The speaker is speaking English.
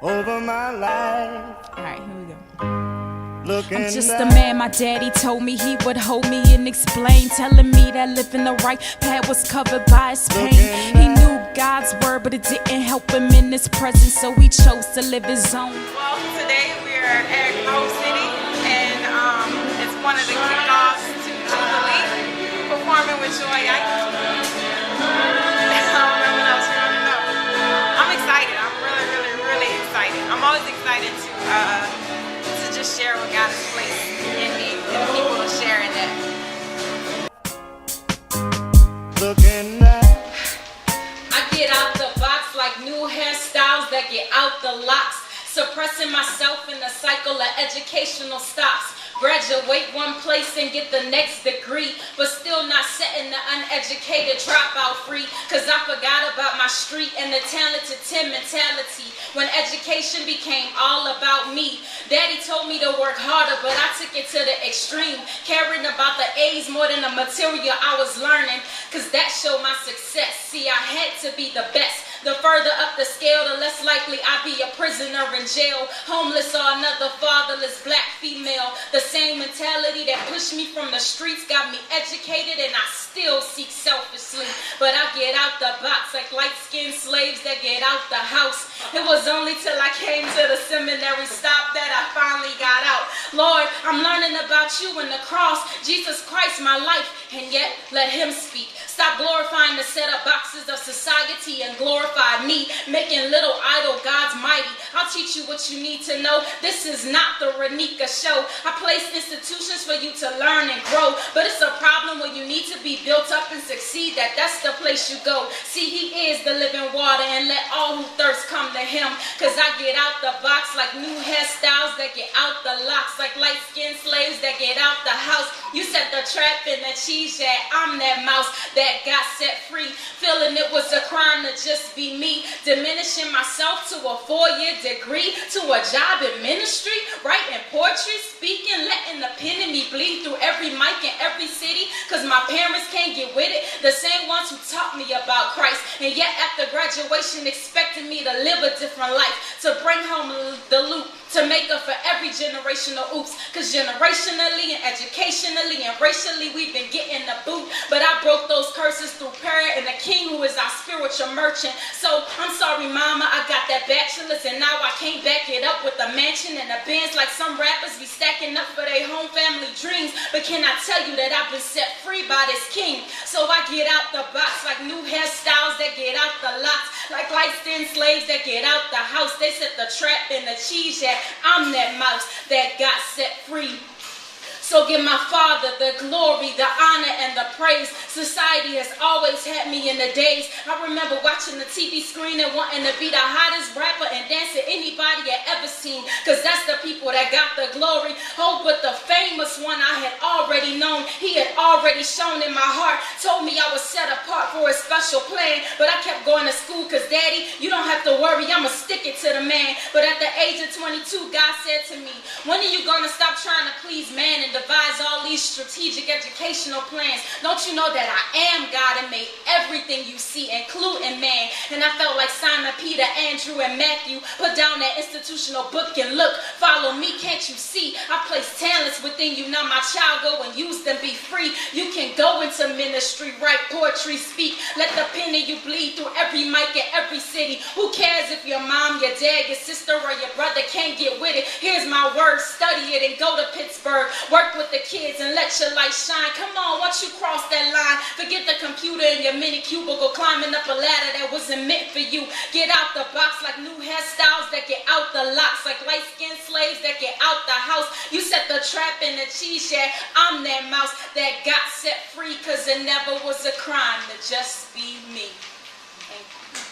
over my life. Alright, here we go. Looking I'm just a man, my daddy told me he would hold me and explain, telling me that living the right path was covered by his pain. He knew God's word, but it didn't help him in his presence, so he chose to live his own. Well, today we are at Grove City, and it's one of the kickoffs to Jubilee, performing with Joy. I don't remember what else you want to know. I'm excited. I'm really excited. I'm always excited to just share what God has placed in me and people to share in that. looking back. I get out the box like new hairstyles that get out the locks. Suppressing myself in the cycle of educational stops. Graduate one place and get the next degree, but still not setting the uneducated dropout free. Cause I forgot about my street and the talented 10 mentality. When education became all about me, Daddy told me to work harder, but I took it to the extreme. Caring about the A's more than the material I was learning, cause that showed my success. See, I had to be the best. The further up the scale, the less likely I'd be a prisoner in jail, homeless or another fatherless black female. The same mentality that pushed me from the streets got me educated, and I still seek selfishly. But I get out the box like light-skinned slaves that get out the house. It was only till I came to the seminary stop that I finally got out. Lord, I'm learning about you and the cross, Jesus Christ, my life, and yet let him speak. Stop glorifying the set up boxes of society and glorify me, making little idol gods mighty. I'll teach you what you need to know. This is not the Ranika show. I place institutions for you to learn and grow, but it's a problem when you need to be built up and succeed, that's the place you go. See, he is the living water, and let all who thirst come to him. Cause I get out the box like new hairstyles that get out the locks, like light-skinned slaves that get out the house. You set the trap in the cheese shack. I'm that mouse that got set free, feeling it was a crime to just be me, diminishing myself to a 4-year degree, to a job in ministry, writing poetry, speaking, letting the pen in me bleed through every mic in every city, cause my parents can't get with it, the same ones who taught me about Christ, and yet after graduation expecting me to live a different life, to bring home the loot, to make up for every generational oops, cause generationally and educationally and racially we've been getting the boot, but I broke those curses through prayer and the King who is our spiritual merchant. So I'm sorry mama, I got that bachelor's and now I can't back it up with a mansion and a Benz like some rappers be stacking up for their home family dreams, but can I tell you that I've been set free by this King? So I get out the box like new hairstyles that get out the locks, like light-skinned slaves that get out the house. They set the trap in the cheese shack. I'm that mouse that got set free. So give my Father the glory, the honor, and the praise. Society has always had me in the daze. I remember watching the TV screen and wanting to be the hottest rapper and dancing anybody had ever seen, cause that's the people that got the glory. Oh, but the famous one I had already known, he had already shown in my heart, told me I was set apart for a special plan, but I kept going to school cause Daddy, you don't have to worry, I'ma stick it to the man. But at the age of 22, God said to me, when are you gonna stop trying to please man and devise all these strategic educational plans? Don't you know that I am God and made everything you see, including man? And I felt like Simon, Peter, Andrew, and Matthew. Put down that institutional book and look, follow me, can't you see? I place talents within you, now my child, go and use them, be free. You can go into ministry, write poetry, speak. Let the pen in you bleed through every mic in every city. Who cares if your mom, your dad, your sister, or your brother can't get with it? Here's my word, study it and go to Pittsburgh. Work with the kids and let your light shine. Come on, once you cross that line, forget the computer and your mini cubicle climbing up a ladder that wasn't meant for you. Get out the box like new hairstyles that get out the locks, like light-skinned slaves that get out the house. You set the trap in the cheese shack. I'm that mouse that got set free, cause it never was a crime to just be me. Thank you.